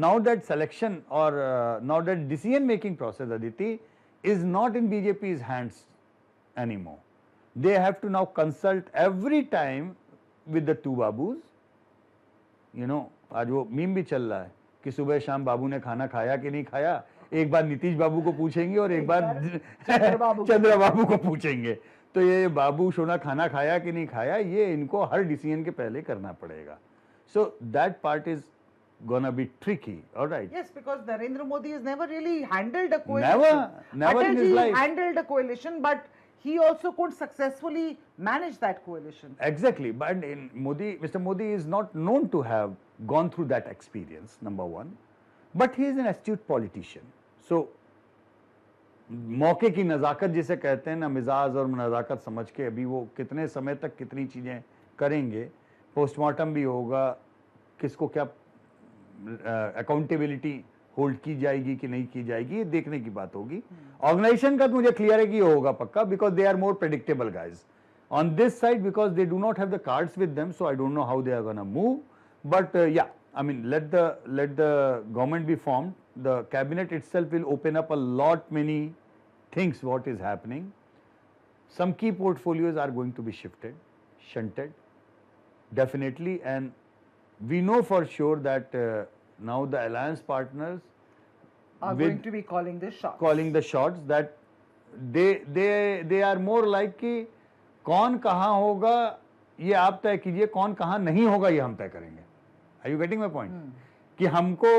now that selection or now that decision making process, Aditi, is not in BJP's hands anymore. They have to now consult every time with the two babus. You know, आज वो meme भी चल रहा है कि सुबह शाम बाबू ने खाना खाया कि नहीं खाया, एक बार नीतीश बाबू को पूछेंगे और एक बार चंद्र बाबू को पूछेंगे. तो ये बाबू सोना खाना खाया कि नहीं खाया, ये इनको हर डिसीजन के पहले करना पड़ेगा. So that part is gonna be tricky, all right? Yes, because Narendra Modi has never really handled a coalition. Never in his life. Handled a coalition, but he also could successfully manage that coalition. Exactly, but in Mr. Modi is not known to have gone through that experience, number one. But he is an astute politician. So, मौके की नज़ाकत जिसे कहते हैं ना, मिजाज और नज़ाकत समझ के अभी वो कितने समय तक कितनी चीज़ें करेंगे, पोस्टमार्टम भी होगा, किसको क्या अकाउंटेबिलिटी होल्ड की जाएगी कि नहीं की जाएगी, ये देखने की बात होगी. ऑर्गेनाइजेशन का तो मुझे क्लियर है कि ये होगा पक्का, because they are more predictable guys on this side, because they do not have the cards with them, so I don't know how they are gonna move. But yeah, I mean, let the government be formed. The cabinet itself will open up a lot many things what is happening. Some key portfolios are going to be shunted, definitely, and we know for sure that now the alliance partners are going to be calling the shots. That they are more like कि कौन कहाँ होगा ये आप तय कीजिए, कौन कहाँ नहीं होगा ये हम तय करेंगे. Are you getting my point? कि हमको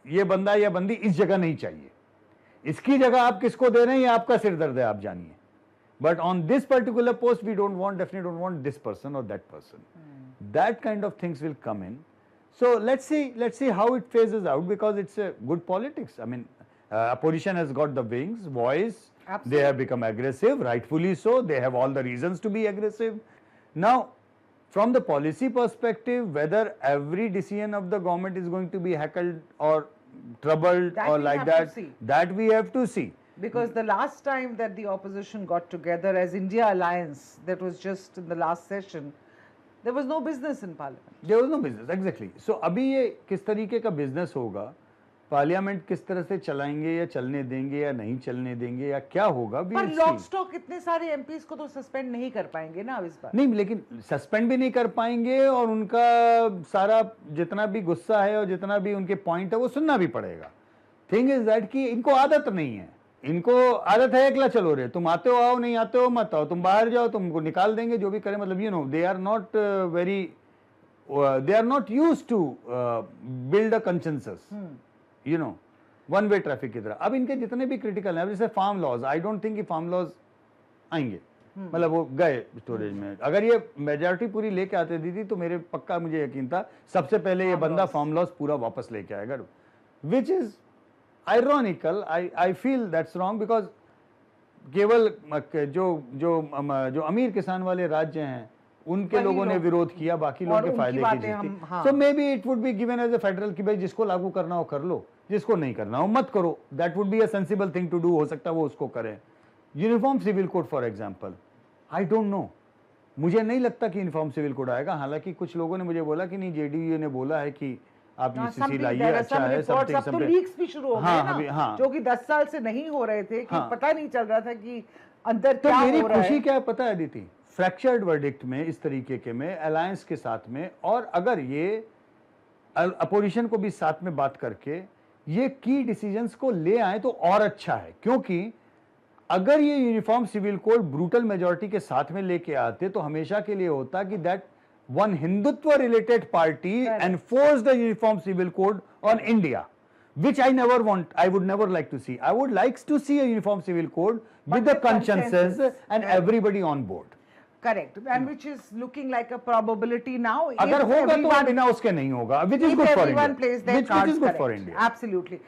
ये बंदा या बंदी इस जगह नहीं चाहिए, इसकी जगह आप किसको दे रहे हैं ये आपका सिर दर्द है, आप जानिए. But on this particular post we definitely don't want this person or that person. That kind of things will come in. So let's see how it phases out, because it's a good politics. I mean, opposition has got the wings, voice. Absolutely. They have become aggressive, rightfully so. They have all the reasons to be aggressive. Now, from the policy perspective, whether every decision of the government is going to be heckled or troubled or like that we have to see. Because the last time that the opposition got together as India Alliance, that was just in the last session, there was no business in parliament. There was no business, exactly. So अभी ये किस तरीके का business होगा, parliament किस तरह से चलाएंगे या चलने देंगे या नहीं चलने देंगे या क्या होगा. पर लॉक स्टॉक इतने सारे एमपीज को तो सस्पेंड नहीं कर पाएंगे ना इस बार. नहीं, लेकिन सस्पेंड भी नहीं कर पाएंगे और उनका सारा जितना भी गुस्सा है और जितना भी उनके पॉइंट है वो सुनना भी पड़ेगा. थिंग इज दैट कि इनको आदत नहीं है, इनको आदत है एकला चलो रे, तुम आते हो आओ, नहीं आते हो मत आओ, तुम बाहर जाओ तुमको निकाल देंगे, जो भी करें. मतलब you know they are not used to build a consensus, you know, one way traffic की तरह. अब इनके जितने भी क्रिटिकल हैं, जैसे farm laws, I don't think कि फार्म लॉज आएंगे. मतलब वो गए स्टोरेज में. अगर ये मेजॉरिटी पूरी लेके आते दीदी तो मेरे पक्का मुझे यकीन था सबसे पहले ये बंदा फार्म लॉज पूरा वापस लेके आएगा, which is ironical. I feel that's wrong, because केवल जो अमीर किसान वाले राज्य हैं उनके लोगों ने विरोध किया, बाकी लोगों के फायदे की जीती. So maybe it would be given as a federal कि भाई जिसको लागू करना हो कर लो, जिसको नहीं करना हो मत करो. That would be a sensible thing to do. हो सकता है वो उसको करें. Uniform civil code for example, I don't know, मुझे नहीं लगता कि यूनिफॉर्म सिविल कोड आएगा. हालांकि कुछ लोगों ने मुझे बोला कि नहीं, जेडीयू ने बोला है कि आप यूसीसी लाइए, अच्छा है. सब लीक्स भी शुरू हो गए ना, जो कि 10 साल से नहीं हो रहे थे, कि पता नहीं चल रहा था कि अंदर क्या हो रहा है. तो मेरी खुशी क्या है पता है दीदी, फ्रैक्चर्ड वर्डिक्ट में इस तरीके के में अलायंस के साथ में, और अगर ये अपोजिशन को भी साथ में बात करके ये की डिसीजंस को ले आए तो और अच्छा है. क्योंकि अगर ये uniform civil code brutal majority के साथ में लेके आते तो हमेशा के लिए होता कि that one Hindutva related party enforce the uniform civil code on India, which I would never like to see. I would like to see a uniform civil code with the consensus and everybody on board. Correct, and which is looking like a probability now. अगर होगा तो बिना उसके नहीं होगा, which is good for India. Everyone plays their cards correct. Absolutely.